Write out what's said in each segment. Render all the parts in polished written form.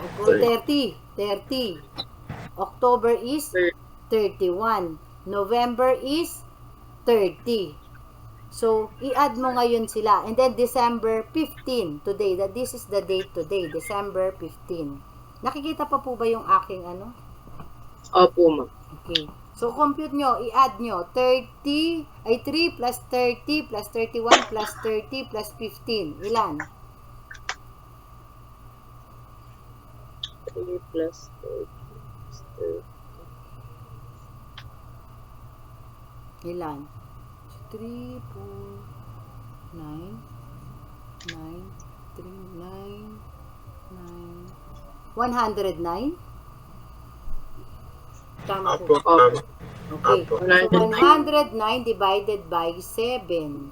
O 30. 30. October is 31. November is 30. So, i-add mo ngayon sila. And then, December 15, today. This is the date today, December 15. Nakikita pa po ba yung aking ano? Opo, ma'am. Okay. So, compute nyo, i-add nyo. 3 plus 30 plus 31 plus 30 plus 15. Ilan? 3 plus 30 plus 30. Ilan? 3, 4, 9, 9, 3, 9, 9, 109? Tama po. Okay. So, 109 divided by 7.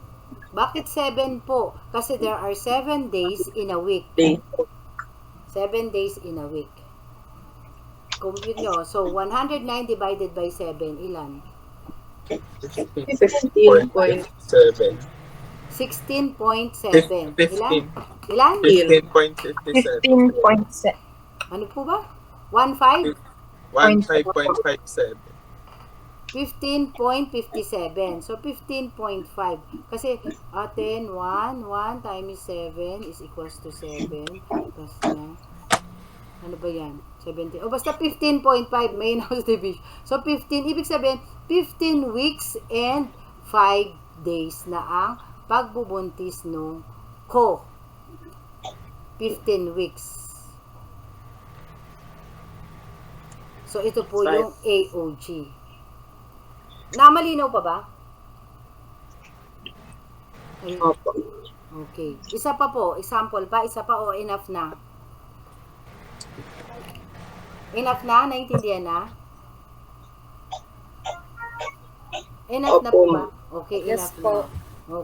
Bakit 7 po? Kasi there are 7 days in a week. 7 days in a week. Compute nyo. So, 109 divided by 7, ilan? 15.7. 16.7. Ilan? Ilan? 15.57. 15.7. Ano po ba? 1.5? 15.57. 15.57. So, 15.5. Kasi, 10, 1 times 7 is equals to 7. Plus na, ano ba yan? 17. O, basta 15.5. May house division. So, 15. Ibig sabihin, 15 weeks and 5 days na ang pagbubuntis nung ko. 15 weeks. So, ito po yung AOG. Namalinaw pa ba? Ayun. Opo. Okay. Isa pa po. Example pa. Isa pa o enough na? Enough na? Naintindihan na? Enough na po ba? Okay, enough na.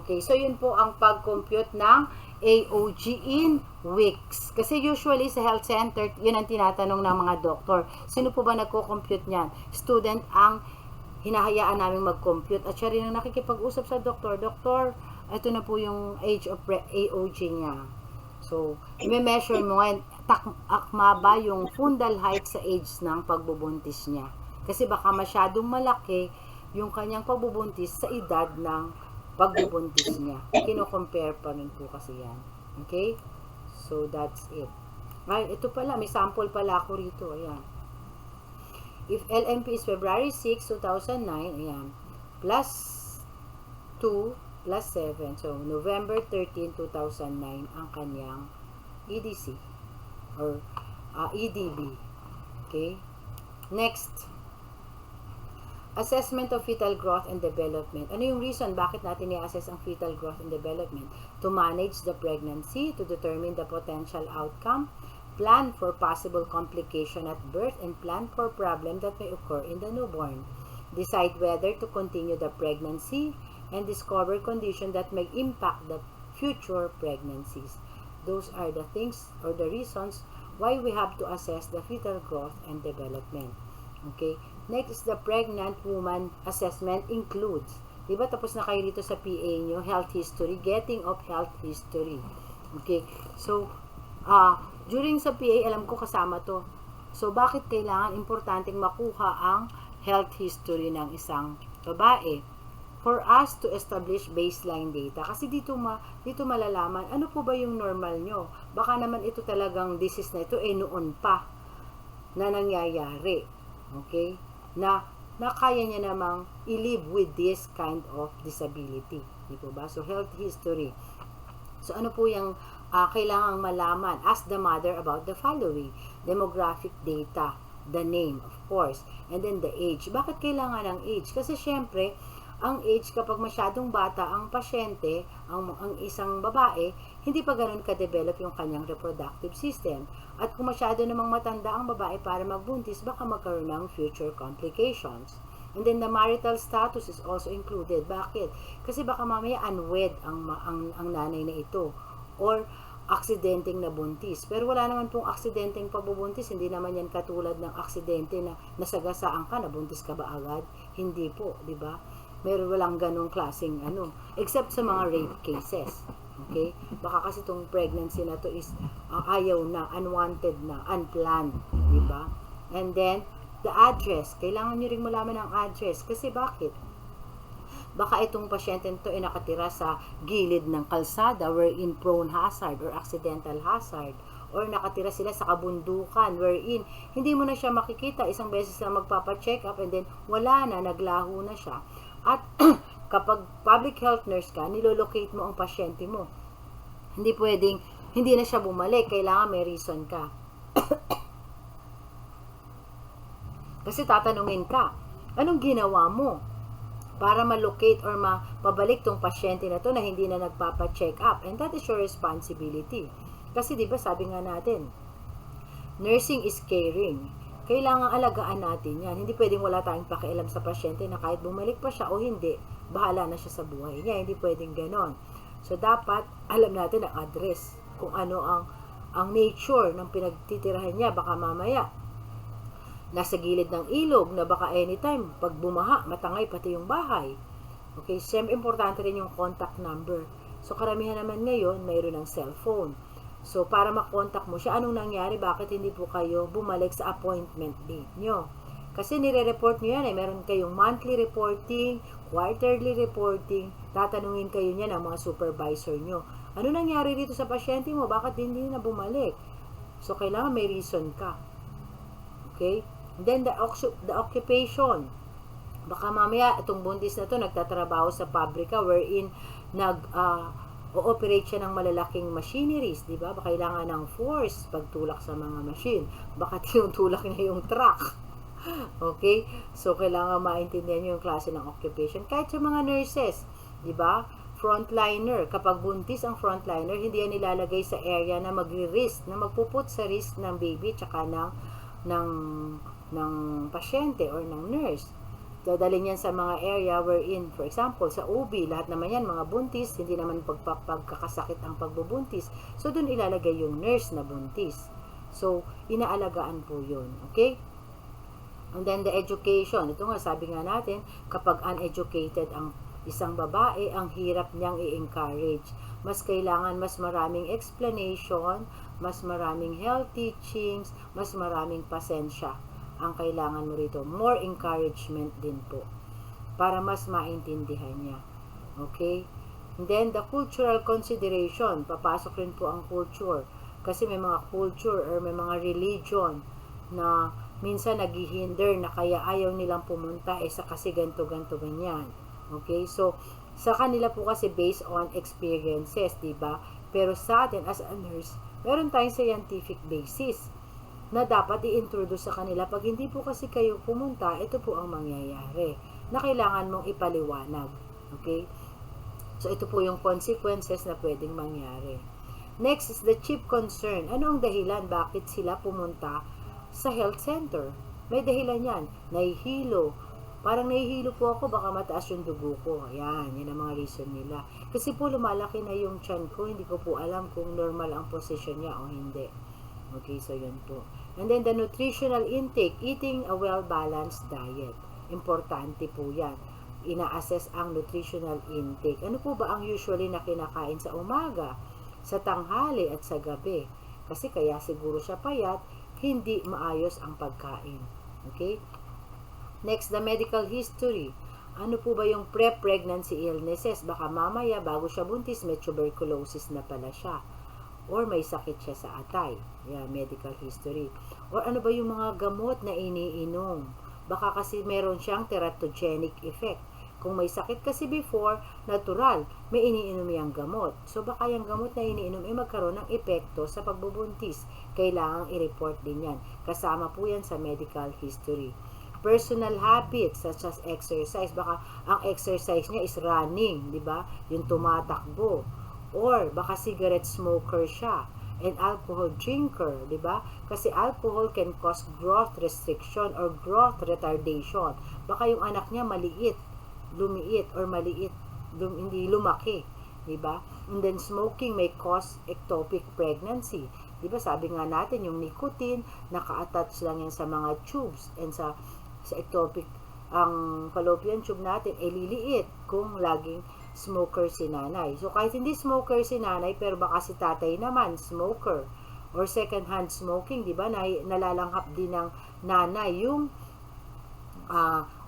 Okay. So, yun po ang pag-compute ng AOG in weeks. Kasi usually sa health center, yun ang tinatanong ng mga doktor. Sino po ba nagko-compute niyan? Student ang hinahayaan namin mag-compute. At siya rin ang nakikipag-usap sa doktor. Doktor, ito na po yung age of AOG niya. So, i-measure mo ngayon, akma ba yung fundal height sa age ng pagbubuntis niya. Kasi baka masyadong malaki yung kanyang pagbubuntis sa edad ng pagbubuntis niya. Kino-compare pa rin po kasi yan. Okay? So, that's it. Ay, ito pala, may sample pala ako rito. Ayan. If LMP is February 6, 2009, ayan, plus 2 plus 7. So, November 13, 2009 ang kanyang EDC or EDB. Okay? Next. Assessment of fetal growth and development. Ano yung reason bakit natin i-assess ang fetal growth and development? To manage the pregnancy, to determine the potential outcome, plan for possible complication at birth, and plan for problem that may occur in the newborn. Decide whether to continue the pregnancy and discover conditions that may impact the future pregnancies. Those are the things or the reasons why we have to assess the fetal growth and development. Okay? Next is the pregnant woman assessment includes. Diba tapos na kayo dito sa PA nyo, health history, getting of health history. Okay? So, during sa PA, alam ko kasama to. So, bakit kailangan importanteng makuha ang health history ng isang babae? For us to establish baseline data. Kasi dito malalaman, ano po ba yung normal nyo? Baka naman ito talagang disease na ito, noon pa na nangyayari. Okay? Na kaya niya namang i-live with this kind of disability. Di po ba? So, health history. So, ano po yung kailangang malaman? Ask the mother about the following. Demographic data, the name, of course, and then the age. Bakit kailangan ng age? Kasi syempre, ang age kapag masyadong bata ang pasyente, ang isang babae, hindi pa ganoon ka-develop yung kanyang reproductive system. At kung masyado namang matanda ang babae para magbuntis, baka magkaroon ng future complications. And then the marital status is also included. Bakit? Kasi baka mamaya unwed ang nanay na ito. Or aksidenteng nabuntis. Pero wala naman pong aksidenteng pabubuntis. Hindi naman yan katulad ng aksidente na nasagasaan ka, nabuntis ka ba agad? Hindi po, di ba? Meron walang ganong klaseng except sa mga rape cases. Okay? Baka kasi itong pregnancy na to is ayaw na, unwanted na, unplanned, di ba? And then, the address. Kailangan nyo rin malaman ang address. Kasi bakit? Baka itong pasyente nito ay nakatira sa gilid ng kalsada wherein prone hazard or accidental hazard, or nakatira sila sa kabundukan wherein hindi mo na siya makikita, isang beses na magpapa-check up and then wala na, naglaho na siya. At kapag public health nurse ka, nilolocate mo ang pasyente mo. Hindi pwedeng, hindi na siya bumalik. Kailangan may reason ka. Kasi tatanungin ka, anong ginawa mo para ma-locate or mabalik tong pasyente na to na hindi na nagpapa-check up? And that is your responsibility. Kasi di ba sabi nga natin, nursing is caring. Kailangan alagaan natin yan. Hindi pwedeng wala tayong pakialam sa pasyente na kahit bumalik pa siya o hindi, bahala na siya sa buhay niya. Hindi pwedeng ganon. So, dapat alam natin ang address. Kung ano ang nature ng pinagtitirahan niya. Baka mamaya, nasa gilid ng ilog na baka anytime, pag bumaha, matangay pati yung bahay. Okay, siyempre importante rin yung contact number. So, karamihan naman ngayon, mayroon ng cellphone. So, para makontak mo siya, anong nangyari? Bakit hindi po kayo bumalik sa appointment date nyo? Kasi nire-report nyo yan eh. Meron kayong monthly reporting, quarterly reporting, tatanungin kayo niya ng mga supervisor nyo. Ano nangyari dito sa pasyente mo? Bakit hindi na bumalik? So, kailangan may reason ka. Okay? And then, the occupation. Baka mamaya, itong buntis na to nagtatrabaho sa pabrika wherein o-operate siya ng malalaking machineries, di ba? Baka kailangan ng force pagtulak sa mga machine. Baka tinutulak niya yung truck. Okay? So, kailangan maintindihan niyo yung klase ng occupation. Kahit sa mga nurses, di ba? Frontliner. Kapag buntis ang frontliner, hindi yan nilalagay sa area na magri-risk, na magpuput sa risk ng baby tsaka ng pasyente or ng nurse. Dadalhin yan sa mga area wherein, for example, sa OB, lahat naman yan, mga buntis, hindi naman pagkakasakit ang pagbubuntis. So, dun ilalagay yung nurse na buntis. So, inaalagaan po yun. Okay? And then, the education. Ito nga, sabi nga natin, kapag uneducated ang isang babae, ang hirap niyang i-encourage. Mas kailangan mas maraming explanation, mas maraming health teachings, mas maraming pasensya ang kailangan mo rito. More encouragement din po para mas maintindihan niya. Okay? And then, the cultural consideration. Papasok rin po ang culture. Kasi may mga culture or may mga religion na minsan naghihinder na kaya ayaw nilang pumunta sa kasi ganto ganyan. Okay? So, sa kanila po kasi based on experiences, diba? Pero sa atin as a nurse, meron tayong scientific basis na dapat i-introduce sa kanila. Pag hindi po kasi kayo pumunta, ito po ang mangyayari na kailangan mong ipaliwanag. Okay? So, ito po yung consequences na pwedeng mangyari. Next is the chief concern. Ano ang dahilan bakit sila pumunta sa health center? May dahilan yan. Nahihilo. Parang nahihilo po ako, baka mataas yung dugo ko. Ayan, yan ang mga reason nila. Kasi po lumalaki na yung tiyan ko, hindi ko po alam kung normal ang position niya o hindi. Okay, so yun po. And then the nutritional intake, eating a well-balanced diet. Importante po yan. Ina-assess ang nutritional intake. Ano po ba ang usually na kinakain sa umaga, sa tanghali at sa gabi? Kasi kaya siguro siya payat, hindi maayos ang pagkain. Okay? Next, the medical history. Ano po ba yung pre-pregnancy illnesses? Baka mamaya, bago siya buntis, may tuberculosis na pala siya. Or may sakit siya sa atay. Yeah, medical history. Or ano ba yung mga gamot na iniinom? Baka kasi meron siyang teratogenic effect. Kung may sakit kasi before, natural, may iniinom yung gamot. So baka yung gamot na iniinom ay magkaroon ng epekto sa pagbubuntis. Kailangang i-report din yan. Kasama po yan sa medical history. Personal habits such as exercise. Baka ang exercise niya is running, di ba? Yung tumatakbo. Or baka cigarette smoker siya and alcohol drinker, di ba? Kasi alcohol can cause growth restriction or growth retardation. Baka yung anak niya maliit, lumiit or maliit, hindi lumaki, di ba? And then smoking may cause ectopic pregnancy. Di ba? Sabi nga natin yung nicotine naka-attach lang yan sa mga tubes and sa ectopic ang fallopian tube natin ay liliit kung laging smoker si nanay. So, kahit hindi smoker si nanay, pero baka si tatay naman, smoker. Or second-hand smoking, di ba? Nalalanghap din ng nanay yung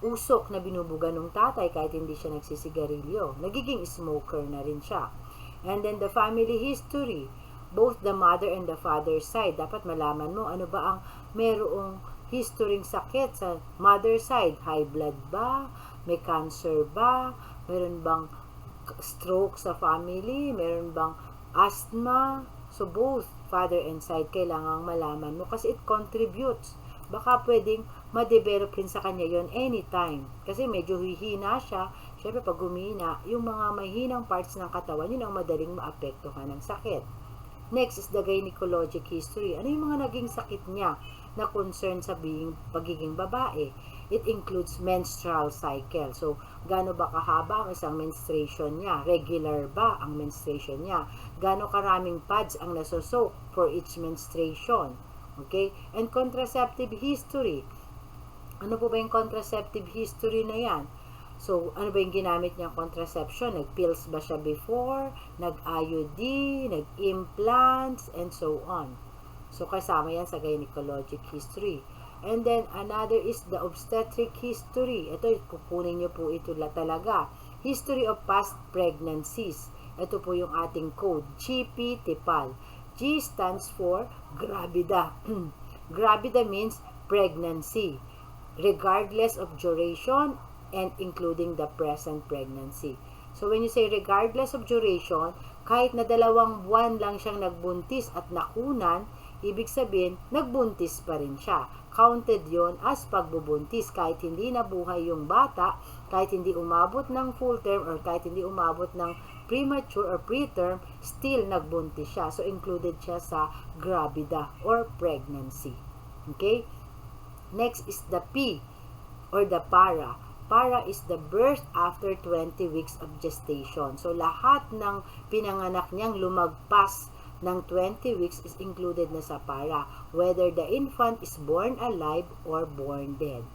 usok na binubuga ng tatay kahit hindi siya nagsisigarilyo. Nagiging smoker na rin siya. And then the family history, both the mother and the father side. Dapat malaman mo ano ba ang merong history sakit sa mother side. High blood ba? May cancer ba? Meron bang stroke sa family? Meron bang asthma? So both father and side kailangang malaman mo kasi it contributes. Baka pwedeng ma-develop rin sa kanya yon anytime. Kasi medyo hihina siya. Siyempre, pag humina, yung mga mahinang parts ng katawan, yun ang madaling maapektuhan ng sakit. Next is the gynecologic history. Ano yung mga naging sakit niya na concern sa pagiging babae? It includes menstrual cycle. So, gaano ba kahaba ang isang menstruation niya? Regular ba ang menstruation niya? Gaano karaming pads ang nasosoak for each menstruation? Okay? And contraceptive history. Ano po ba yung contraceptive history na yan? So, ano ba yung ginamit niyang contraception? Nag-pills ba siya before? Nag-IUD? Nag-implants? And so on. So, kasama yan sa gynecologic history. And then, another is the obstetric history. Ito, kukunin niyo po ito talaga. History of past pregnancies. Ito po yung ating code. GP TIPAL. G stands for gravida. Gravida means pregnancy, regardless of duration and including the present pregnancy. So when you say regardless of duration, kahit na 2 buwan lang siyang nagbuntis at nakunan, ibig sabihin, nagbuntis pa rin siya. Counted yon as pagbubuntis kahit hindi nabuhay yung bata, kahit hindi umabot ng full term or kahit hindi umabot ng premature or preterm, still nagbuntis siya. So, included siya sa gravida or pregnancy. Okay? Next is the P or the para. Para is the birth after 20 weeks of gestation. So, lahat ng pinanganak niyang lumagpas ng 20 weeks is included na sa para. Whether the infant is born alive or born dead.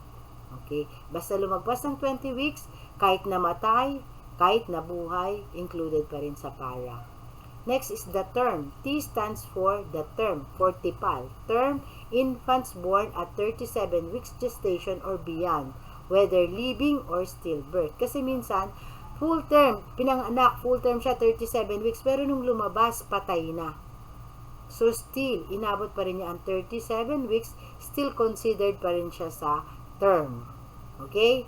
Okay? Basta lumagpas ng 20 weeks, kahit namatay, kahit nabuhay, included pa rin sa para. Next is the term. T stands for the term, for TIPAL. Term, infants born at 37 weeks gestation or beyond, whether living or stillbirth. Kasi minsan, full term, pinanganak, full term siya, 37 weeks, pero nung lumabas, patay na. So still, inabot pa rin niya ang 37 weeks, still considered pa rin siya sa term. Okay?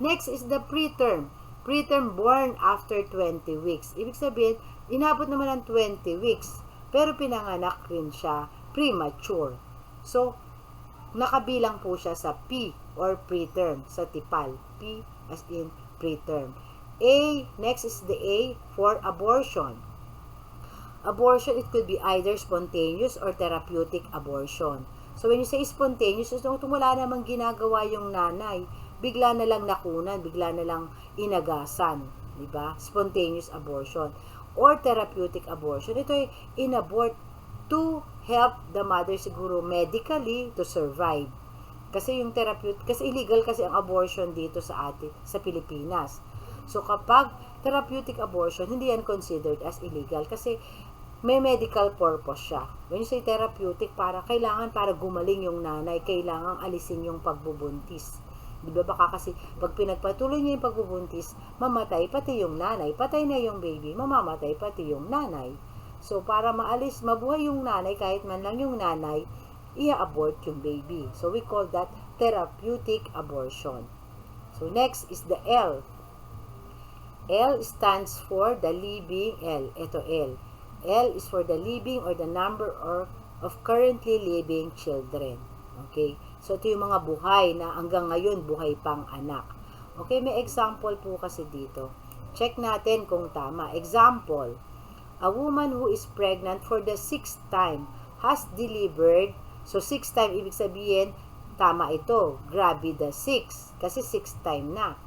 Next is the preterm. Preterm born after 20 weeks. Ibig sabihin, inabot naman ang 20 weeks, pero pinanganak rin siya premature. So, nakabilang po siya sa P or preterm, sa TIPAL. P as in preterm. A, next is the A for abortion. Abortion, it could be either spontaneous or therapeutic abortion. So, when you say spontaneous, kung wala namang ginagawa yung nanay, bigla na lang nakunan, bigla na lang inagasan, di ba? Spontaneous abortion. Or therapeutic abortion. Ito ay inabort to help the mother siguro medically to survive. Kasi yung therapeutic, kasi illegal kasi ang abortion dito sa atin, sa Pilipinas. So kapag therapeutic abortion, hindi yan considered as illegal kasi may medical purpose siya. When you say therapeutic, para gumaling yung nanay, kailangan alisin yung pagbubuntis. Di ba baka kasi pag pinagpatuloy niya yung pagbubuntis, mamatay pati yung nanay, patay na yung baby, mamamatay pati yung nanay. So para maalis, mabuhay yung nanay, kahit man lang yung nanay, i-abort yung baby. So we call that therapeutic abortion. So next is the L. L stands for the living L. Ito L. L is for the living or the number of currently living children. Okay? So, ito yung mga buhay na hanggang ngayon buhay pang anak. Okay, may example po kasi dito. Check natin kung tama. Example, a woman who is pregnant for the 6th time has delivered. So, 6th time, ibig sabihin, tama ito. Gravida 6. Kasi 6th time na.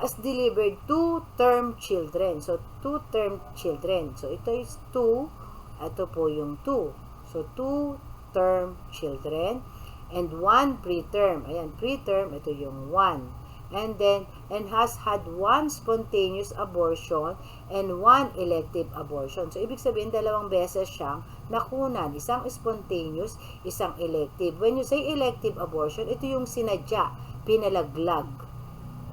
Has delivered 2-term children. So, 2-term children. So, ito is 2. Ito po yung 2. So, 2-term children. And 1 preterm. Ayan, preterm, ito yung 1. and has had 1 spontaneous abortion and 1 elective abortion. So, ibig sabihin, 2 beses siyang nakunan. Isang spontaneous, isang elective. When you say elective abortion, ito yung sinadya, pinalaglag.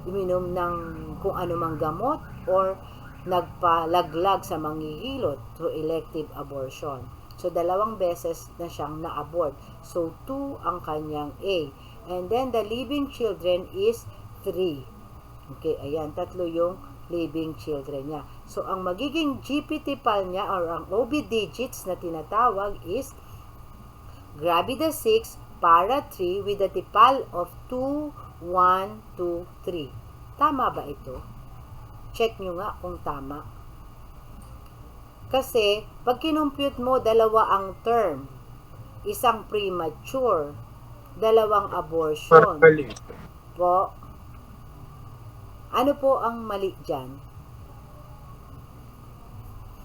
Uminom ng kung ano mang gamot or nagpalaglag sa manghihilot through elective abortion. So, 2 beses na siyang na-abort. So, 2 ang kanyang A. And then, the living children is 3. Okay, ayan, 3 yung living children niya. So, ang magiging GPT-PAL niya or ang OB digits na tinatawag is gravida 6 para 3 with a TPAL of 2, 1, 2, 3. Tama ba ito? Check nyo nga kung tama. Kasi, pag kinumpute mo, 2 ang term. Isang premature, 2 abortion. Mali. Po. Ano po ang mali dyan?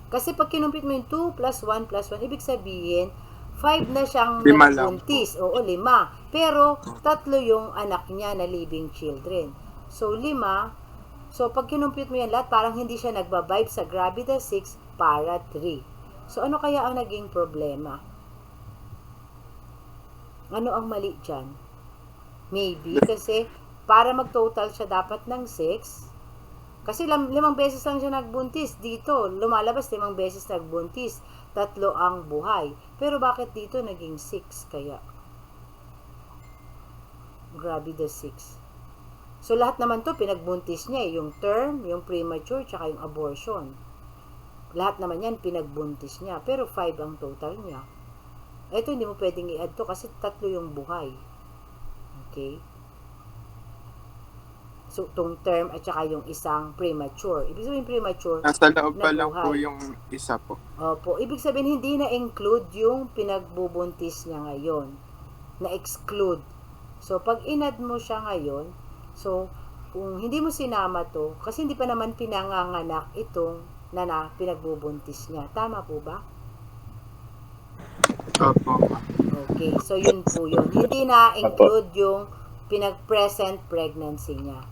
Kasi pag kinumpit mo yung 2 plus 1 plus 1, ibig sabihin, 5 na siyang 5 lang nagbuntis. Oo, 5. Pero, 3 yung anak niya na living children. So, 5. So, pag kinumpit mo yan lahat, parang hindi siya nagbabibe sa gravida 6 para 3. So, ano kaya ang naging problema? Ano ang mali dyan? Maybe, kasi para mag-total siya dapat ng 6. Kasi 5 beses lang siya nagbuntis. Dito, lumalabas 5 beses nagbuntis. 3 ang buhay. Pero bakit dito naging 6 kaya? Gravida 6. So, lahat naman to pinagbuntis niya. Yung term, yung premature, tsaka yung abortion. Lahat naman yan pinagbuntis niya. Pero 5 ang total niya. Ito, hindi mo pwedeng i-add to kasi 3 yung buhay. Okay? So, itong term at saka yung isang premature. Ibig sabihin premature, Nasa loob pa lang nabuhay. po yung isa po. Opo. Ibig sabihin, hindi na-include yung pinagbubuntis niya ngayon. Na-exclude. So, pag inad mo siya ngayon, so, kung hindi mo sinama to, kasi hindi pa naman pinanganganak itong na pinagbubuntis niya. Tama po ba? Opo. Okay. So, yun po yun. Hindi na-include yung pinag-present pregnancy niya.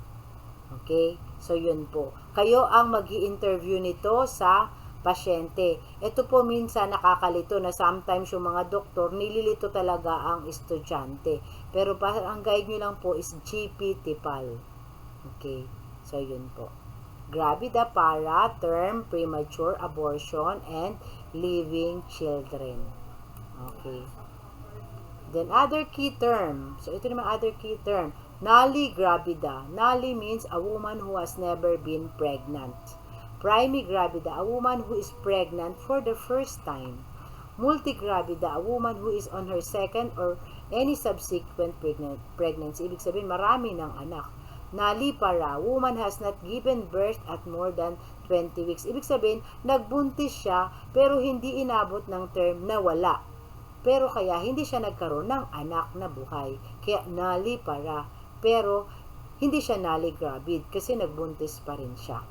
Okay? So, yun po. Kayo ang mag-i-interview nito sa pasyente. Ito po minsan nakakalito na sometimes yung mga doktor, nililito talaga ang estudyante. Pero ang guide nyo lang po is GPT-PAL. Okay? So, yun po. Gravida para term, premature abortion, and living children. Okay. Then, other key term. So, ito naman other key term. Nulligravida. Nulli means a woman who has never been pregnant. Primigravida, a woman who is pregnant for the first time. Multigravida, a woman who is on her second or any subsequent pregnancy. Ibig sabihin, marami ng anak. Nullipara, woman has not given birth at more than 20 weeks. Ibig sabihin, nagbuntis siya pero hindi inabot ng term na wala. Pero kaya hindi siya nagkaroon ng anak na buhay. Kaya nullipara. Pero hindi siya nulligravid kasi nagbuntis pa rin siya.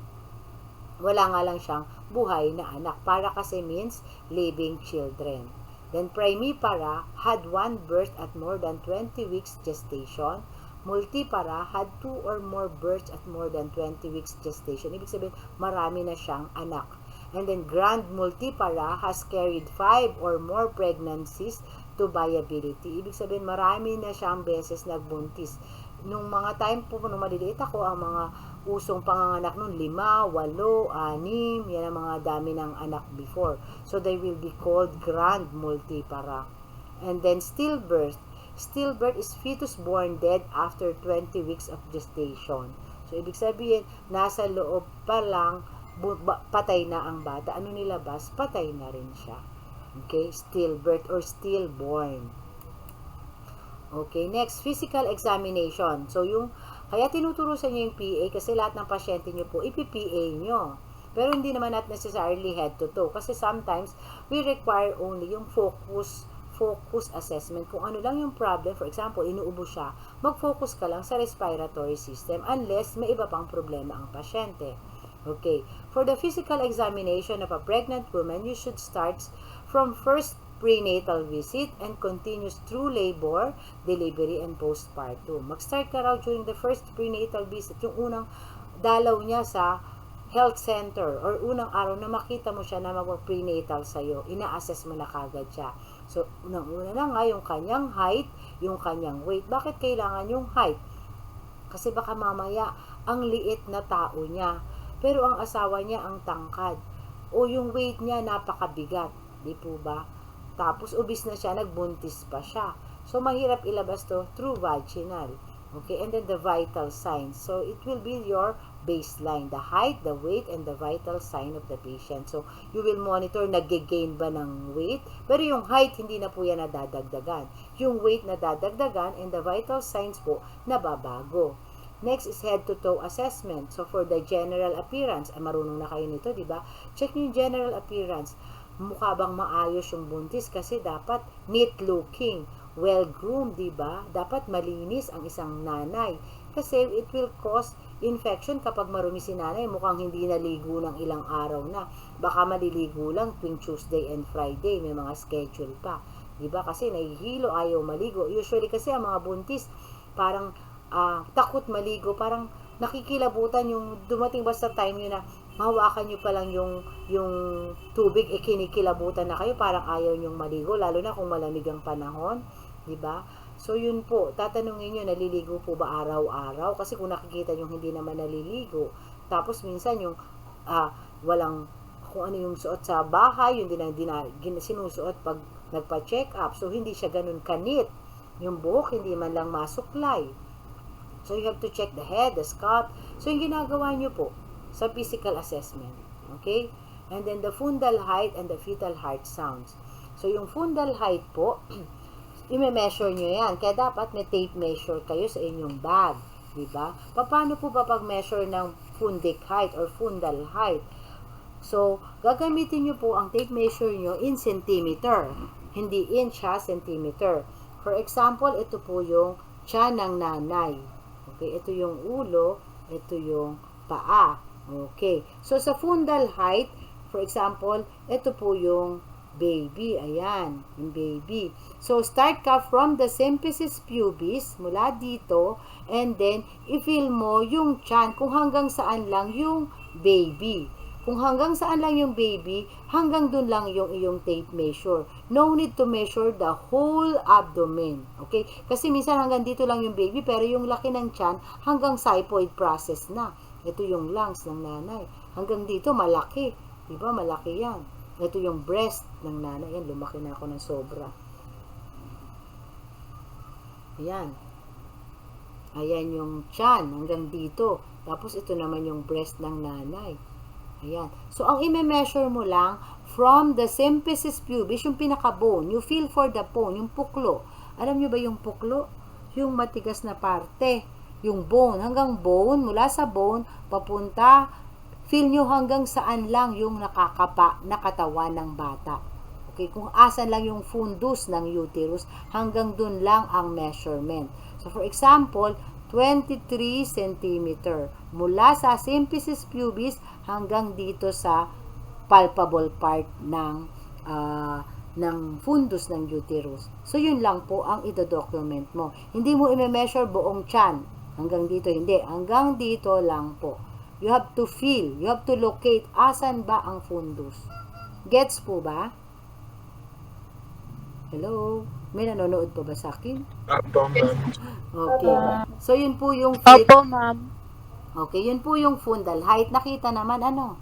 Wala nga lang siyang buhay na anak. Para kasi means living children. Then primipara had 1 birth at more than 20 weeks gestation. Multipara had 2 or more births at more than 20 weeks gestation. Ibig sabihin, marami na siyang anak. And then grand multipara has carried 5 or more pregnancies to viability. Ibig sabihin, marami na siyang beses nagbuntis. Nung mga time po, nung maliliit ako, ang mga usong panganganak nun, 5, 8, 6, yan ang mga dami ng anak before. So, they will be called grand multipara. And then stillbirth. Stillbirth is fetus born dead after 20 weeks of gestation. So, ibig sabihin, nasa loob pa lang, patay na ang bata. Ano nilabas? Patay na rin siya. Okay? Stillbirth or stillborn. Okay, next, physical examination. So, kaya tinuturo sa inyo yung PA kasi lahat ng pasyente nyo po, ipi-PA nyo. Pero hindi naman not necessarily head to toe. Kasi sometimes, we require only yung focus assessment. Kung ano lang yung problem, for example, inuubo siya, mag-focus ka lang sa respiratory system unless may iba pang problema ang pasyente. Okay, for the physical examination of a pregnant woman, you should start from first prenatal visit and continues through labor, delivery, and postpartum. Mag-start ka raw during the first prenatal visit, yung unang dalaw niya sa health center or unang araw na makita mo siya na mag-prenatal sa'yo, ina-assess mo na kagad siya. So, unang-una na nga yung kanyang height, yung kanyang weight. Bakit kailangan yung height? Kasi baka mamaya, ang liit na tao niya, pero ang asawa niya ang tangkad. O yung weight niya napakabigat, di po ba? Tapos obese na siya, nagbuntis pa siya. So mahirap ilabas to through vaginal. Okay, and then the vital signs. So it will be your baseline, the height, the weight, and the vital sign of the patient. So you will monitor nag-gain ba ng weight, pero yung height hindi na po yan nadadagdagan. Yung weight nadadagdagan and the vital signs po nababago. Next is head-to-toe assessment. So, for the general appearance, marunong na kayo nito, di ba? Check nyo yung general appearance. Mukha bang maayos yung buntis? Kasi dapat neat-looking, well-groomed, di ba? Dapat malinis ang isang nanay. Kasi it will cause infection kapag marumi si nanay. Mukhang hindi naligo ng ilang araw na. Baka maliligo lang tuwing Tuesday and Friday. May mga schedule pa. Di ba? Kasi nahihilo, ayaw maligo. Usually kasi ang mga buntis, parang takot maligo, parang nakikilabutan yung dumating ba sa time nyo na mahawakan nyo pa lang yung tubig, kinikilabutan na kayo, parang ayaw nyong maligo, lalo na kung malamig ang panahon, di ba? So yun po, tatanungin nyo, naliligo po ba araw-araw? Kasi kung nakikita nyo hindi naman naliligo, tapos minsan yung walang kung ano yung suot sa bahay, yung sinusuot pag nagpa-check up, so hindi siya ganun kanit, yung buhok hindi man lang masuklay. So, you have to check the head, the scalp. So, yung ginagawa nyo po sa physical assessment. Okay? And then, the fundal height and the fetal heart sounds. So, yung fundal height po, i-measure nyo yan. Kaya dapat may tape measure kayo sa inyong bag. Diba? Paano po ba pag-measure ng fundic height or fundal height? So, gagamitin nyo po ang tape measure nyo in centimeter. Hindi inch ha, centimeter. For example, ito po yung tiyan ng nanay. Okay, ito yung ulo, ito yung paa. Okay. So, sa fundal height, for example, ito po yung baby. Ayan, yung baby. So, start ka from the symphysis pubis, mula dito, and then, i-feel mo yung tiyan, kung hanggang saan lang yung baby. Kung hanggang saan lang yung baby, hanggang dun lang yung iyong tape measure. No need to measure the whole abdomen. Okay? Kasi minsan hanggang dito lang yung baby, pero yung laki ng tiyan, hanggang xiphoid process na. Ito yung lungs ng nanay. Hanggang dito, malaki. Diba? Malaki yan. Ito yung breast ng nanay. Yan, lumaki na ako ng sobra. Ayan. Ayan yung tiyan, hanggang dito. Tapos ito naman yung breast ng nanay. Ayan. So, ang i-measure mo lang from the symphysis pubis, yung pinaka-bone. You feel for the bone, yung puklo. Alam nyo ba yung puklo? Yung matigas na parte. Yung bone. Hanggang bone, mula sa bone, papunta, feel nyo hanggang saan lang yung nakakapa na katawan ng bata. Okay? Kung asan lang yung fundus ng uterus, hanggang dun lang ang measurement. So, for example, 23 cm mula sa symphysis pubis hanggang dito sa palpable part ng fundus ng uterus. So, yun lang po ang ito-document mo. Hindi mo i-measure buong tiyan. Hanggang dito, hindi. Hanggang dito lang po. You have to feel, you have to locate asan ba ang fundus. Gets po ba? Hello? May nanonood pa ba sa akin? Apo, ma'am. Okay. So, yun po yung Opo, ma'am. Okay, yun po yung fundal height. Nakita naman, ano?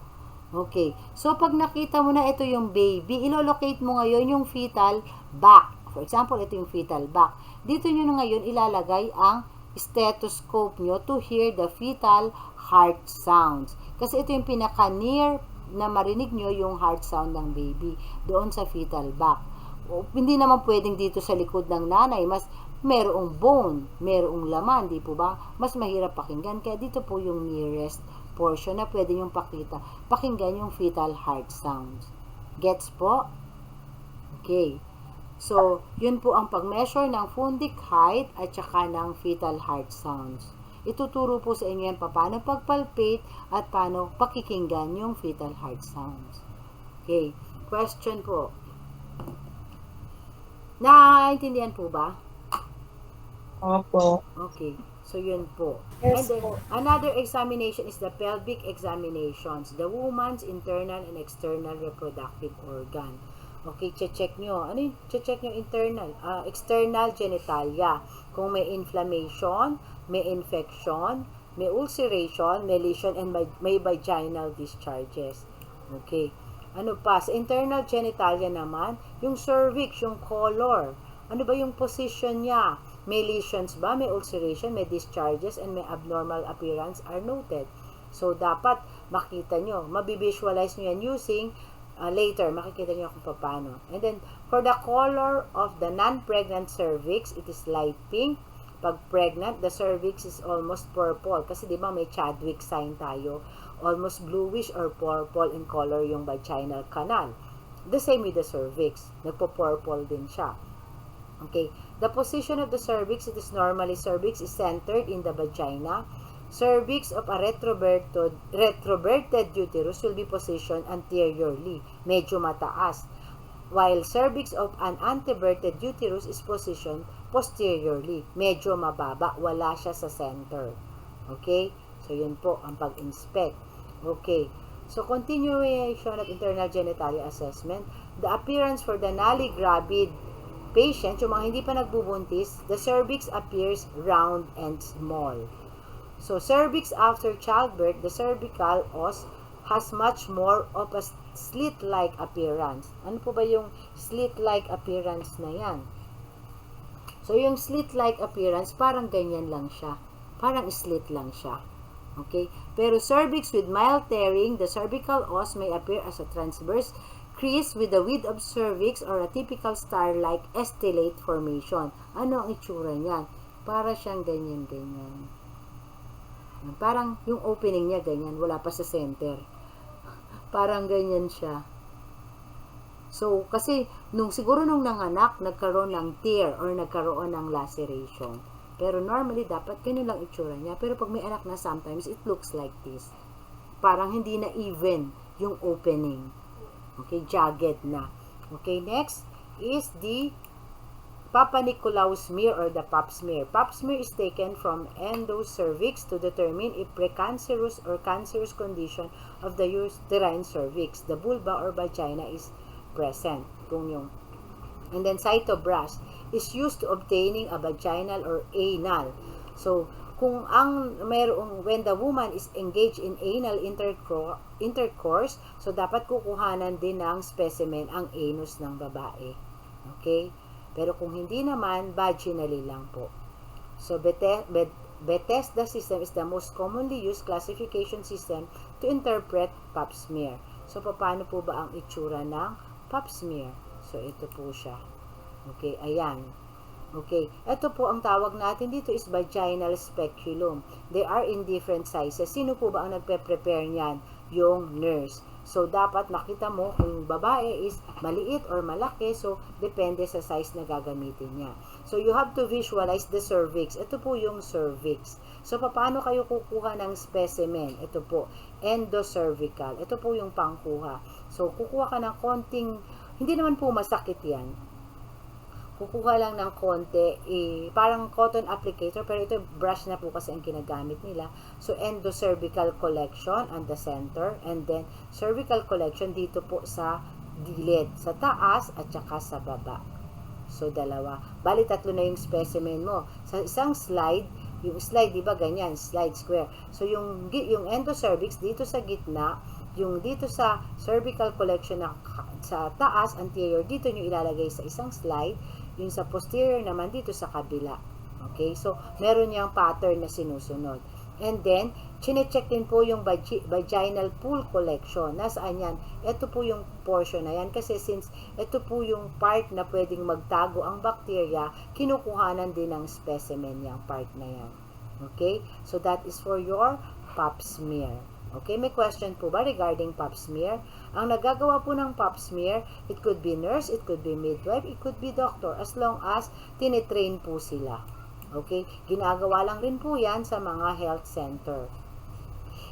Okay. So, pag nakita mo na ito yung baby, ilolocate mo ngayon yung fetal back. For example, ito yung fetal back. Dito nyo na ngayon ilalagay ang stethoscope nyo to hear the fetal heart sounds. Kasi ito yung pinaka-near na marinig nyo yung heart sound ng baby doon sa fetal back. Hindi naman pwedeng dito sa likod ng nanay, mas merong bone, merong laman, di po ba? Mas mahirap pakinggan, kaya dito po yung nearest portion na pwede yung pakinggan yung fetal heart sounds. Gets po? Okay. So, yun po ang pag-measure ng fundic height at saka ng fetal heart sounds. Ituturo po sa inyo yan paano pag-palpate at paano pakikinggan yung fetal heart sounds. Okay. Question po. Naintindihan po ba? Opo. Okay. So, yun po. Yes And then, po. another examination is the pelvic examinations. The woman's internal and external reproductive organ. Okay, check nyo. Ano yung check nyo internal? External genitalia. Kung may inflammation, may infection, may ulceration, may lesion, and may vaginal discharges. Okay. Ano pa? Sa internal genitalia naman, yung cervix, yung color. Ano ba yung position niya? May lesions ba? May ulceration, may discharges, and may abnormal appearance are noted. So, dapat makita nyo. Mabivisualize nyo yan using later. Makikita nyo kung paano. And then, for the color of the non-pregnant cervix, it is light pink. Pag pregnant, the cervix is almost purple. Kasi di ba may Chadwick sign tayo. Almost bluish or purple in color yung vaginal canal. The same with the cervix. Nagpo-purple din siya. Okay. The position of the cervix, it is normally cervix is centered in the vagina. Cervix of a retroverted uterus will be positioned anteriorly, medyo mataas, while cervix of an anteverted uterus is positioned posteriorly, medyo mababa, wala siya sa center. Okay? So, yun po ang pag-inspect. Okay. So, continuation of internal genitalia assessment. The appearance for the nulligravid patient, yung mga hindi pa nagbubuntis, the cervix appears round and small. So, cervix after childbirth, the cervical os has much more of a slit-like appearance. Ano po ba yung slit-like appearance na yan? So, yung slit-like appearance, parang ganyan lang siya. Parang slit lang siya. Okay? Pero cervix with mild tearing, the cervical os may appear as a transverse crease with the width of cervix or a typical star-like stellate formation. Ano ang itsura niyan? Para siyang ganyan-ganyan. Parang yung opening niya ganyan, wala pa sa center. Parang ganyan siya. So, kasi siguro nung nanganak, nagkaroon ng tear or nagkaroon ng laceration. Pero normally, dapat ganyan lang itsura niya. Pero pag may anak na, sometimes it looks like this. Parang hindi na even yung opening. Okay, jagged na. Okay, next is the Papa Nicolau smear or the pap smear. Pap smear is taken from endocervix to determine if precancerous or cancerous condition of the uterine cervix, the vulva or vagina is present. And then cytobrush is used to obtaining a vaginal or anal. So, when the woman is engaged in anal intercourse, so dapat kukuhanan din ng specimen ang anus ng babae. Okay? Pero kung hindi naman, vaginally lang po. So, Bethesda system is the most commonly used classification system to interpret pap smear. So, paano po ba ang itsura ng pap smear? So, ito po siya. Okay, ayan. Okay, ito po ang tawag natin dito is vaginal speculum. They are in different sizes. Sino po ba ang nagpe-prepare niyan? Yung nurse. So, dapat makita mo kung yung babae is maliit or malaki. So, depende sa size na gagamitin niya. So, you have to visualize the cervix. Ito po yung cervix. So, paano kayo kukuha ng specimen? Ito po, endocervical. Ito po yung pangkuha. So, kukuha ka ng konting, hindi naman po masakit yan. Kukuha lang ng konti, parang cotton applicator, pero ito brush na po kasi ang ginagamit nila. So, endocervical collection on the center, and then cervical collection dito po sa gilid, sa taas at saka sa baba. So, dalawa. Bali, tatlo na yung specimen mo. Sa isang slide, yung slide, di ba ganyan, slide square. So, yung endocervix dito sa gitna, yung dito sa cervical collection na sa taas, anterior, dito nyo ilalagay sa isang slide. Yung sa posterior naman dito sa kabila. Okay? So, meron niyang pattern na sinusunod. And then, chine-check din po yung vaginal pool collection. Nasaan yan? Ito po yung portion na yan. Kasi since ito po yung part na pwedeng magtago ang bacteria, kinukuhanan din ng specimen yung part na yan. Okay? So, that is for your pap smear. Okay, may question po ba regarding pap smear? Ang nagagawa po ng pap smear, it could be nurse, it could be midwife, it could be doctor, as long as tinitrain po sila. Okay, ginagawa lang rin po yan sa mga health center.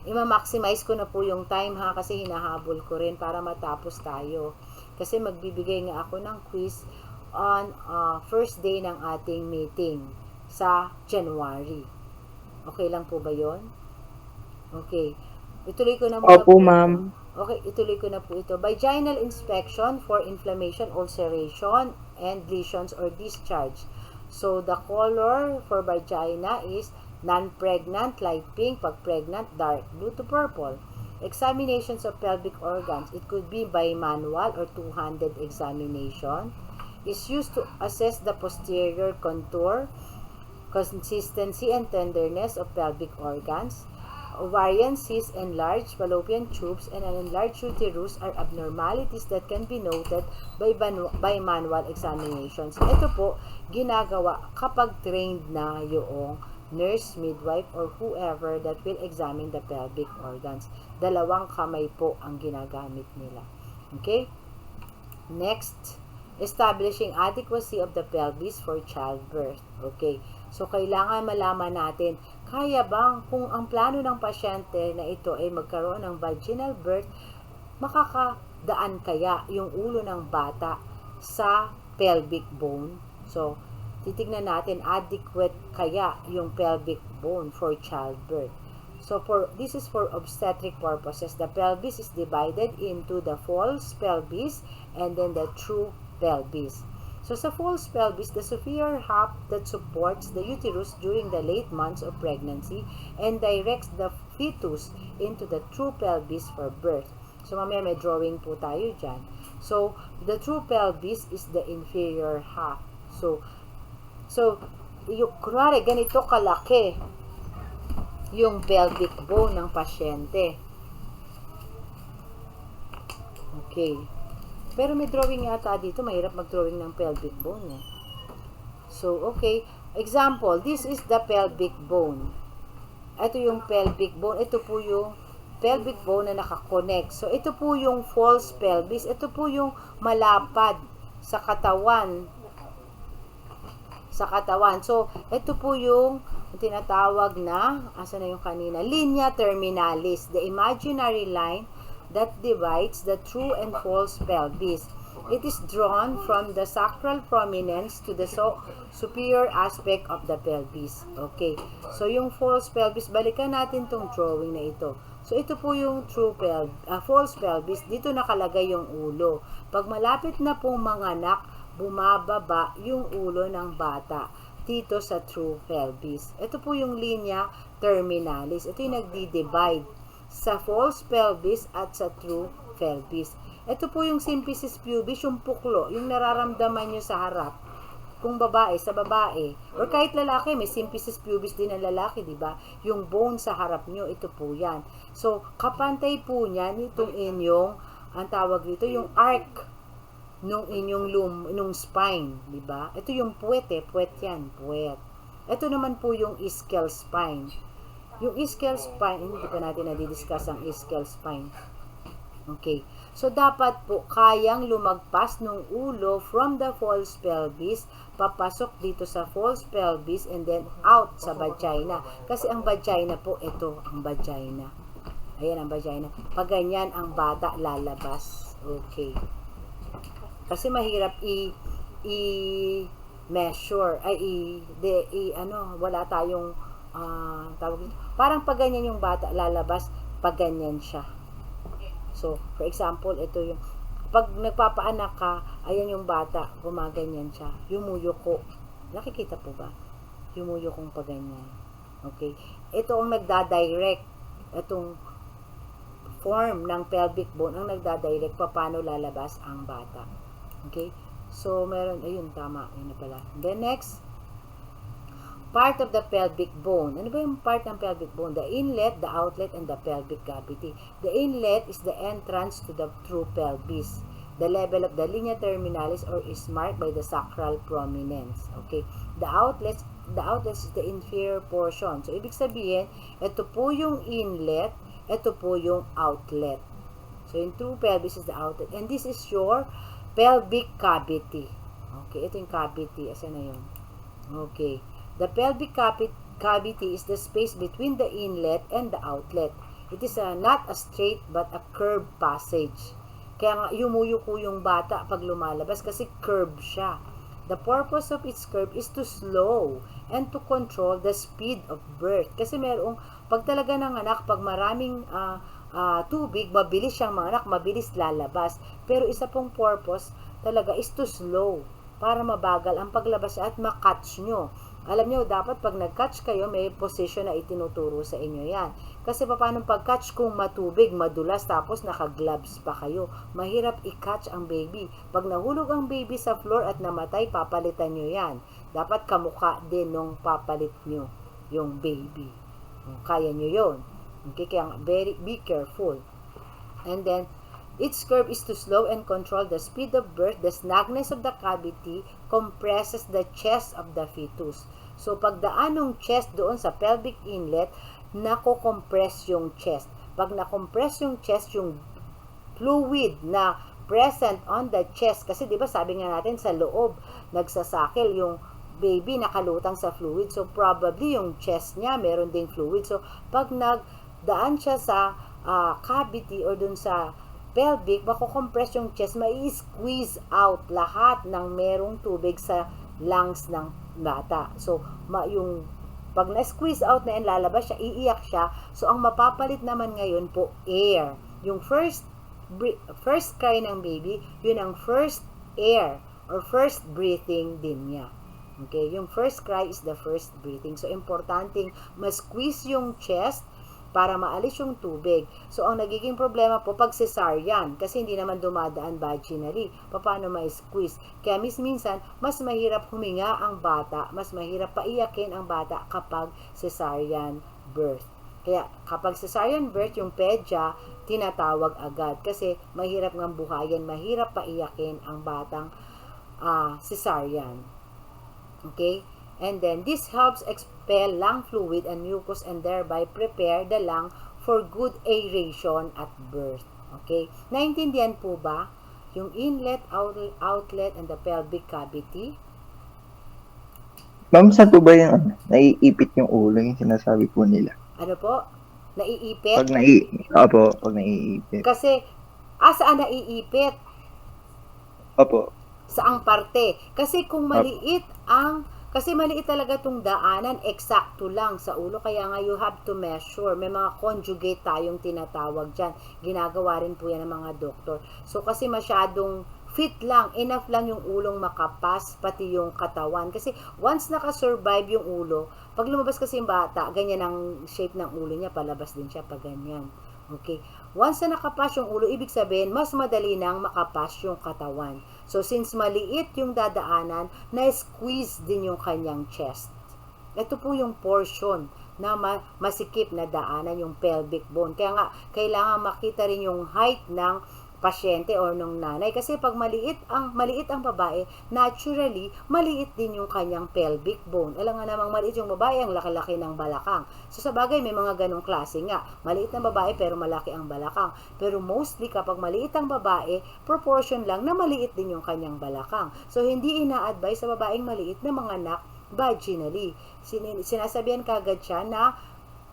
Ima-maximize ko na po yung time ha, kasi hinahabol ko rin para matapos tayo. Kasi magbibigay nga ako ng quiz on first day ng ating meeting sa January. Okay lang po ba yon? Okay. Ituloy ko na muna Opo, po ma'am. ito. Okay, ituloy ko na po ito. Vaginal inspection for inflammation, ulceration, and lesions or discharge. So, the color for vagina is non-pregnant, light pink. Pag pregnant, dark blue to purple. Examinations of pelvic organs. It could be by manual or two-handed examination. Is used to assess the posterior contour, consistency, and tenderness of pelvic organs. Ovarian cysts, enlarged fallopian tubes, and an enlarged uterus are abnormalities that can be noted by manual examinations. Ito po, ginagawa kapag trained na yung nurse, midwife, or whoever that will examine the pelvic organs. Dalawang kamay po ang ginagamit nila. Okay? Next, establishing adequacy of the pelvis for childbirth. Okay? So, kailangan malaman natin, kaya bang kung ang plano ng pasyente na ito ay magkaroon ng vaginal birth, makakadaan kaya yung ulo ng bata sa pelvic bone? So, titignan natin, adequate kaya yung pelvic bone for childbirth. So, this is for obstetric purposes. The pelvis is divided into the false pelvis and then the true pelvis. So, sa false pelvis, the superior half that supports the uterus during the late months of pregnancy and directs the fetus into the true pelvis for birth. So, mamaya may drawing po tayo dyan. So, the true pelvis is the inferior half. So yung kunwari, ganito kalaki yung pelvic bone ng pasyente. Okay. Pero may drawing yata dito. Mahirap mag-drawing ng pelvic bone. So, okay. Example, this is the pelvic bone. Ito yung pelvic bone. Ito po yung pelvic bone na nakakonect. So, ito po yung false pelvis. Ito po yung malapad sa katawan. So, ito po yung tinatawag na, asa na yung kanina, linea terminalis. The imaginary line that divides the true and false pelvis. It is drawn from the sacral prominence to the superior aspect of the pelvis. Okay. So, yung false pelvis, balikan natin tong drawing na ito. So, ito po yung false pelvis. Dito nakalagay yung ulo. Pag malapit na pong manganak, bumababa yung ulo ng bata dito sa true pelvis. Ito po yung linya terminalis. Ito yung nagdi-divide sa false pelvis at sa true pelvis. Ito po yung symphysis pubis, yung puklo, yung nararamdaman nyo sa harap. Kung babae, sa babae. Or kahit lalaki, may symphysis pubis din ang lalaki, di ba? Yung bone sa harap nyo, ito po yan. So, kapantay po niyan, itong inyong, ang tawag dito, yung arc nung inyong nung spine, di ba? Ito yung puwet puwet yan, puwet. Ito naman po yung ischial spine. Yung ischial spine, hindi pa natin na-discuss ang ischial spine. Okay. So, dapat po kayang lumagpas ng ulo from the false pelvis, papasok dito sa false pelvis, and then out sa vagina. Kasi ang vagina po, ito ang vagina. Ayan ang vagina. Pag ganyan, ang bata lalabas. Okay. Kasi mahirap i-measure, wala tayong, tawag dito. Parang pag ganyan yung bata lalabas, pag ganyan siya. So, for example, ito yung, pag nagpapaanak ka, ayan yung bata, gumaganyan siya. Yumuyuko. Nakikita po ba? Yumuyukong pag ganyan. Okay. Ito ang nagdadirect, itong form ng pelvic bone, ang nagdadirect paano lalabas ang bata. Okay. So, meron, ayun, tama. Yun na pala. Then, next, part of the pelvic bone. Ano ba yung part ng pelvic bone? The inlet, the outlet, and the pelvic cavity. The inlet is the entrance to the true pelvis. The level of the linea terminalis is marked by the sacral prominence. Okay. The outlet is the inferior portion. So, ibig sabihin, ito po yung inlet, ito po yung outlet. So, yung true pelvis is the outlet. And this is your pelvic cavity. Okay. Ito yung cavity. Asan na yun? Okay. The pelvic cavity is the space between the inlet and the outlet. It is not a straight but a curved passage. Kaya nga yumuyuko yung bata pag lumalabas kasi curved siya. The purpose of its curve is to slow and to control the speed of birth. Kasi pag talaga ng anak, pag maraming tubig, mabilis siyang manganak, mabilis lalabas. Pero isa pong purpose talaga is to slow para mabagal ang paglabas at makatch nyo. Alam nyo, dapat pag nag-catch kayo, may position na itinuturo sa inyo yan. Kasi paano pag-catch kung matubig, madulas, tapos naka-gloves pa kayo? Mahirap i-catch ang baby. Pag nahulog ang baby sa floor at namatay, papalitan nyo yan. Dapat kamukha din nung papalit nyo yung baby. Kaya nyo yun. Okay, kaya be careful. And then, its curve is to slow and control the speed of birth. The snugness of the cavity compresses the chest of the fetus. So, pagdaan ng chest doon sa pelvic inlet, nako-compress yung chest. Pag na-compress yung chest, yung fluid na present on the chest, kasi di ba sabi nga natin sa loob, nagsasakil yung baby nakalutang sa fluid. So, probably yung chest niya, meron ding fluid. So, pag nagdaan siya sa cavity or dun sa pelvic, mako-compress yung chest, mai-squeeze out lahat ng merong tubig sa lungs ng bata. So, pag na-squeeze out na yan, lalabas siya, iiyak siya. So, ang mapapalit naman ngayon po, air. Yung first cry ng baby, yun ang first air or first breathing din niya. Okay? Yung first cry is the first breathing. So, importanteng ma-squeeze yung chest para maalis yung tubig. So, ang nagiging problema po pag cesarean, kasi hindi naman dumadaan vaginally. Paano ma-squeeze? Kaya minsan, mas mahirap huminga ang bata, mas mahirap paiyakin ang bata kapag cesarean birth. Kaya kapag cesarean birth, yung pedya, tinatawag agad. Kasi mahirap ng buhayin, mahirap paiyakin ang batang cesarean. Okay? And then, this helps expel lung fluid and mucus and thereby prepare the lung for good aeration at birth. Okay? Naintindihan po ba? Yung inlet, outlet, and the pelvic cavity? Ma'am, saan po ba yung naiipit yung ulo yung sinasabi po nila? Ano po? Naiipit? Pag naiipit. Kasi, saan naiipit? Opo. Saang parte? Kasi kung kasi maliit talaga itong daanan, eksakto lang sa ulo. Kaya nga you have to measure. May mga conjugate tayong tinatawag dyan. Ginagawa rin po yan ng mga doktor. So kasi masyadong fit lang, enough lang yung ulong makapas, pati yung katawan. Kasi once nakasurvive yung ulo, pag lumabas kasi yung bata, ganyan ang shape ng ulo niya, palabas din siya pag ganyan. Okay? Once na nakapas yung ulo, ibig sabihin, mas madali nang makapas yung katawan. So, since maliit yung dadaanan, na-squeeze din yung kanyang chest. Ito po yung portion na masikip na daanan, yung pelvic bone. Kaya nga, kailangan makita rin yung height ng pasyente or ng nanay. Kasi pag maliit ang babae, naturally, maliit din yung kanyang pelvic bone. Alam nga namang maliit yung babae, ang laki-laki ng balakang. So sa bagay, may mga ganong klase nga. Maliit na babae pero malaki ang balakang. Pero mostly kapag maliit ang babae, proportion lang na maliit din yung kanyang balakang. So hindi ina-advise sa babaeng maliit na manganak vaginally. Sinasabihan kagad siya na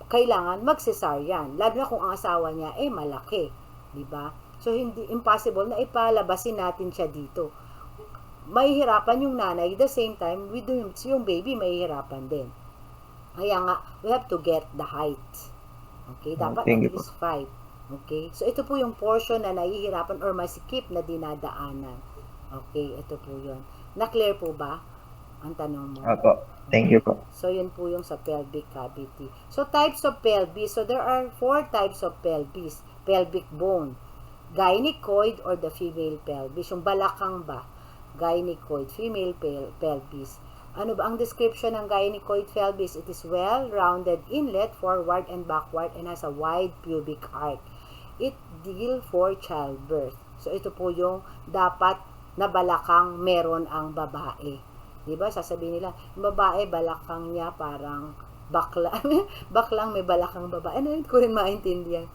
kailangan mag-cesarean. Lalo na kung ang asawa niya malaki. Diba? So, hindi impossible na ipalabasin natin siya dito. Mahihirapan yung nanay, the same time, with yung baby, mahihirapan din. Kaya nga, we have to get the height. Okay? Dapat at least 5. Okay? So, ito po yung portion na nahihirapan or masikip na dinadaanan. Okay? Ito po yun. Na-clear po ba ang tanong mo? Opo. Thank you po. So, yun po yung sa pelvic cavity. So, types of pelvis. So, there are 4 types of pelvis. Pelvic bone. Gynecoid or the female pelvis. Yung balakang ba? Gynecoid, female pelvis. Ano ba ang description ng gynecoid pelvis? It is well-rounded inlet forward and backward and has a wide pubic arch. It deal for childbirth. So, ito po yung dapat na balakang meron ang babae. Diba? Sasabihin nila, yung babae, balakang niya parang bakla. Baklang may balakang babae. Ano yun? Ko rin maintindihan.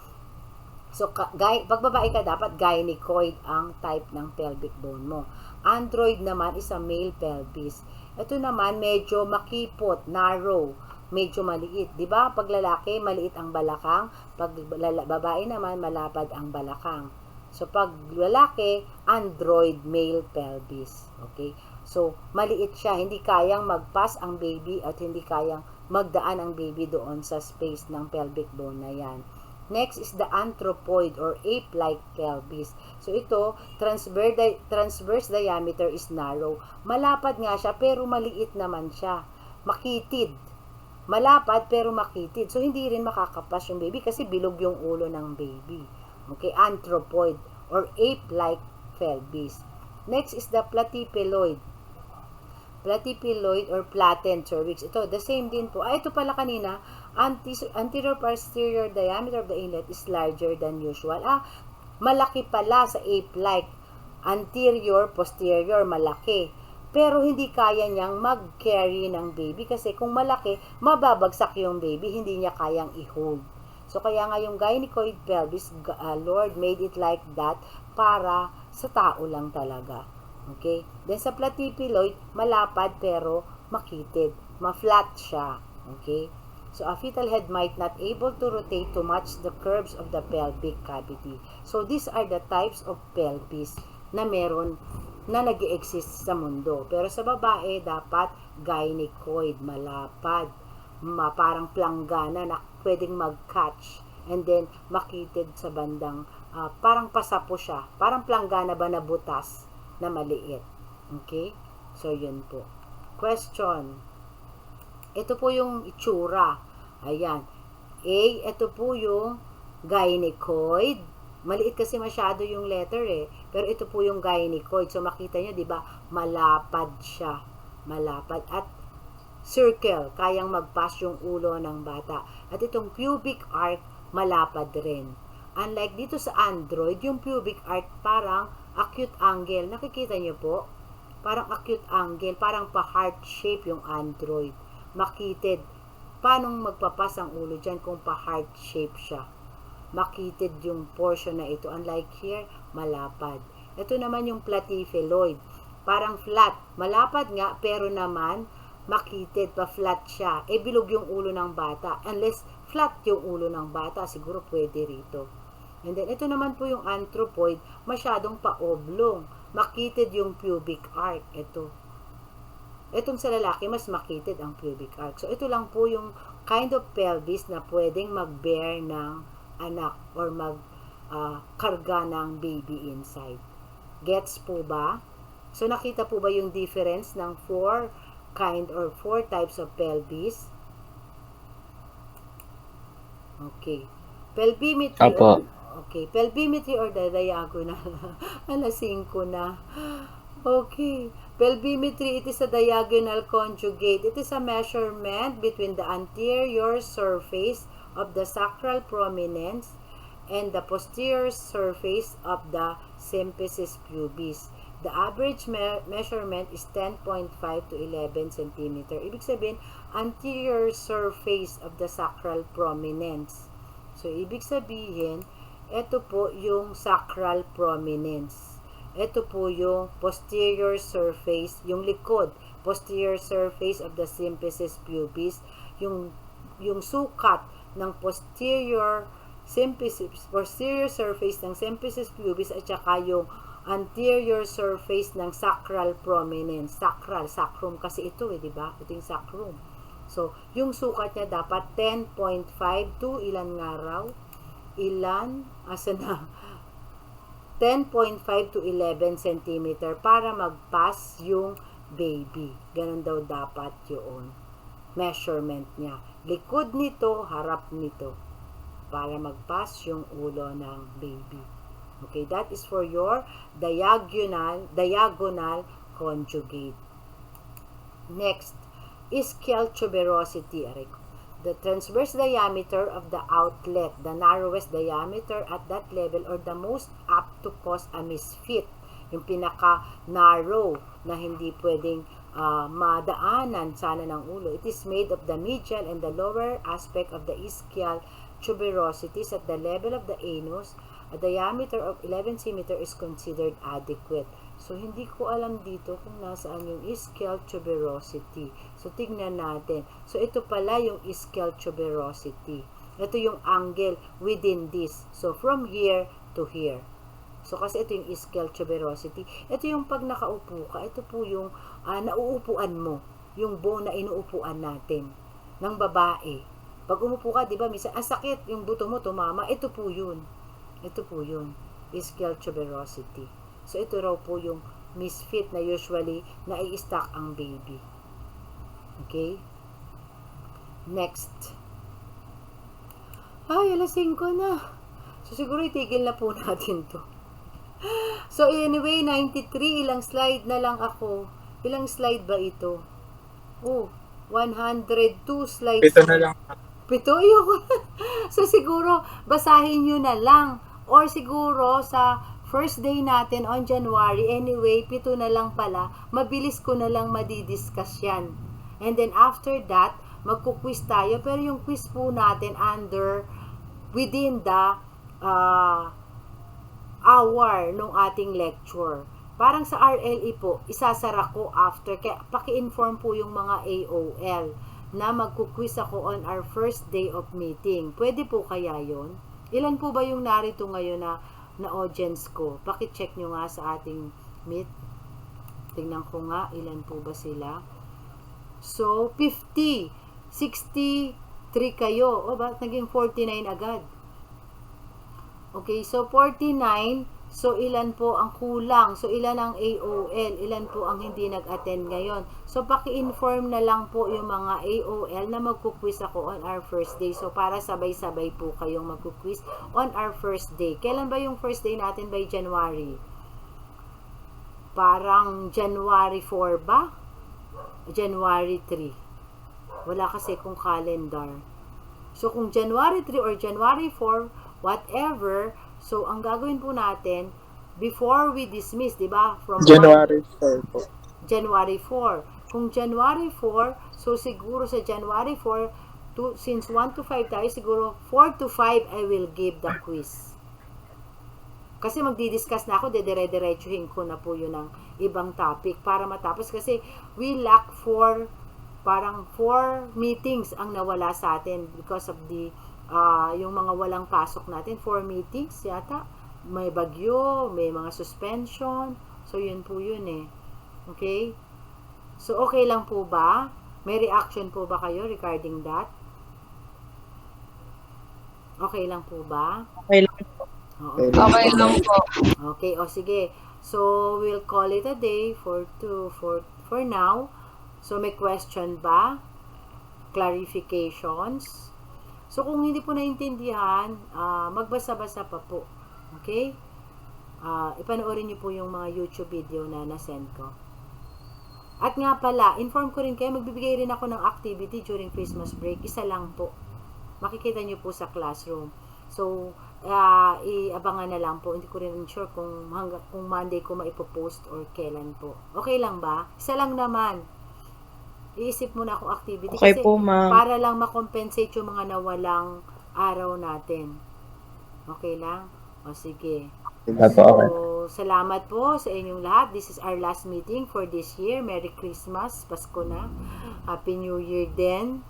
So, pag babae ka, dapat gynecoid ang type ng pelvic bone mo. Android naman is a male pelvis. Ito naman, medyo makipot, narrow, medyo maliit. Diba? Pag lalaki, maliit ang balakang. Pag babae naman, malapad ang balakang. So, pag lalaki, android male pelvis. Okay? So, maliit siya. Hindi kayang mag-pass ang baby at hindi kayang magdaan ang baby doon sa space ng pelvic bone na yan. Next is the anthropoid or ape-like pelvis. So, ito, transverse diameter is narrow. Malapad nga siya, pero maliit naman siya. Makitid. Malapad, pero makitid. So, hindi rin makakapas yung baby kasi bilog yung ulo ng baby. Okay, anthropoid or ape-like pelvis. Next is the platypeloid. Platypeloid or flattened cervix. Ito, the same din po. Ito pala kanina, anterior posterior diameter of the inlet is larger than usual. Malaki pala sa ape-like. Anterior, posterior, malaki. Pero hindi kaya niyang mag-carry ng baby kasi kung malaki, mababagsak yung baby, hindi niya kayang i-hold. So, kaya nga yung gynecoid pelvis, Lord made it like that para sa tao lang talaga. Okay? Then sa platypeloid, malapad pero makitid. Ma-flat siya. Okay? So, a fetal head might not able to rotate to match the curves of the pelvic cavity. So, these are the types of pelvis na meron na nag-exist sa mundo. Pero sa babae, dapat gynecoid, malapad, parang planggana na pwedeng mag-catch. And then, makitid sa bandang, parang pasapo siya. Parang planggana ba na butas na maliit. Okay? So, yun po. Question. Ito po yung itsura. Ayan. A, ito po yung gynecoid. Maliit kasi masyado yung letter eh. Pero ito po yung gynecoid. So, makita nyo, di ba? Malapad siya. Malapad. At circle. Kayang mag-pass yung ulo ng bata. At itong pubic arc, malapad rin. Unlike dito sa android, yung pubic arc parang acute angle. Nakikita nyo po? Parang acute angle. Parang pa-heart shape yung android. Makitid. Paano magpapas ang ulo dyan kung pa-heart shape siya? Makitid yung portion na ito. Unlike here, malapad. Ito naman yung platypeloid. Parang flat. Malapad nga, pero naman makitid, pa-flat siya. Bilog yung ulo ng bata. Unless flat yung ulo ng bata, siguro pwede rito. And then, ito naman po yung anthropoid, masyadong pa-oblong. Makitid yung pubic arc. Ito. Itong sa lalaki, mas makitid ang pubic arc. So, ito lang po yung kind of pelvis na pwedeng mag-bear ng anak or mag-karga ng baby inside. Gets po ba? So, nakita po ba yung difference ng 4 types of pelvis? Okay. Pelvimetry. Apo. Okay. Pelvimetry or the diagonal. Alasing ko na. Okay. Pelvimetry, it is a diagonal conjugate. It is a measurement between the anterior surface of the sacral prominence and the posterior surface of the symphysis pubis. The average measurement is 10.5 to 11 cm. Ibig sabihin, anterior surface of the sacral prominence. So, ibig sabihin, ito po yung sacral prominence. Ito po yung posterior surface, yung likod, posterior surface of the symphysis pubis, yung sukat ng posterior surface ng symphysis pubis at saka yung anterior surface ng sacral prominence. Sacrum kasi ito di ba? Ito yung sacrum. So, yung sukat niya dapat 10.5 to ilan nga raw? Asa na? 10.5 to 11 cm para mag-pass yung baby. Ganun daw dapat yun. Measurement niya. Likod nito, harap nito. Para mag-pass yung ulo ng baby. Okay, that is for your diagonal conjugate. Next, ischial tuberosity. The transverse diameter of the outlet, the narrowest diameter at that level or the most apt to cause a misfit. Yung pinaka-narrow na hindi pwedeng madaanan sana ng ulo. It is made of the medial and the lower aspect of the ischial tuberosities at the level of the anus. A diameter of 11 cm is considered adequate. So, hindi ko alam dito kung nasaan yung ischial tuberosity. So, tignan natin. So, ito pala yung ischial tuberosity. Ito yung angle within this. So, from here to here. So, kasi ito yung ischial tuberosity. Ito yung pag nakaupo ka, ito po yung nauupuan mo. Yung bone na inuupuan natin ng babae. Pag umupo ka, di ba, minsan, sakit, yung buto mo tumama, ito po yun. Ito po yun. Ischial tuberosity. So, ito raw po yung misfit na usually nai-stack ang baby. Okay? Next. Ay, alas 5 na. So, siguro itigil na po natin to. So, anyway, 93. Ilang slide na lang ako. Ilang slide ba ito? Oh, 102 slides. Ito na lang. Pito, ayoko. So, siguro, basahin nyo na lang. Or siguro, sa first day natin on January, anyway, 7 na lang pala, mabilis ko na lang madidiscuss yan. And then, after that, magkuquiz tayo. Pero yung quiz po natin within the hour nung ating lecture. Parang sa RLE po, isasara ko after. Kaya paki-inform po yung mga AOL na magkuquiz ako on our first day of meeting. Pwede po kaya yon? Ilan po ba yung narito ngayon na audience ko? Paki-check nyo nga sa ating meet. Tingnan ko nga, ilan po ba sila? So, 50. 63 kayo. O, bakit naging 49 agad? Okay, so 49. So, ilan po ang kulang? So, ilan ang AOL? Ilan po ang hindi nag-attend ngayon? So, paki-inform na lang po yung mga AOL na magkuquiz ako on our first day. So, para sabay-sabay po kayong magkuquiz on our first day. Kailan ba yung first day natin? By January? Parang January 4 ba? January 3. Wala kasi kung calendar. So, kung January 3 or January 4, whatever, so, ang gagawin po natin, before we dismiss, di ba? From January 4 po. January 4. Kung January 4, so siguro sa January 4, since 1 to 5 tayo, siguro 4 to 5, I will give the quiz. Kasi magdi-discuss na ako, dedire-diretsuhin ko na po yun ng ibang topic para matapos. Kasi we lack parang 4 meetings ang nawala sa atin because of the yung mga walang pasok natin, 4 meetings yata, may bagyo, may mga suspension, so yun po yun eh. Okay? So okay lang po ba? May reaction po ba kayo regarding that? Okay lang po ba? Okay lang po. Okay. Okay lang po. Okay, o sige. So we'll call it a day for now. So may question ba? Clarifications? So, kung hindi po naintindihan, magbasa-basa pa po. Okay? Ipanoorin niyo po yung mga YouTube video na nasend ko. At nga pala, inform ko rin kayo, magbibigay rin ako ng activity during Christmas break. Isa lang po. Makikita niyo po sa classroom. So, iabangan na lang po. Hindi ko rin sure kung Monday ko maipopost or kailan po. Okay lang ba? Isa lang naman. Iisip mo na akong activity Okay kasi po, ma'am. para lang makompensate yung mga nawalang araw natin. Okay lang? O sige. So, salamat po sa inyong lahat. This is our last meeting for this year. Merry Christmas. Pasko na. Happy New Year din.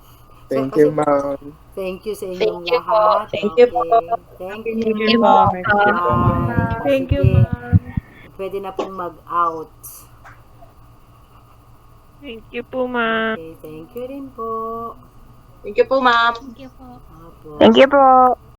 Thank you, ma'am. Thank you sa inyong Thank you po. lahat. Thank you po. Thank Happy you. New Year po. Bye. Thank you, Sige. ma'am. Pwede na pong mag-out. Thank you po, ma'am. Okay, thank you rin po. Thank you po, ma'am. Apo. Thank you po.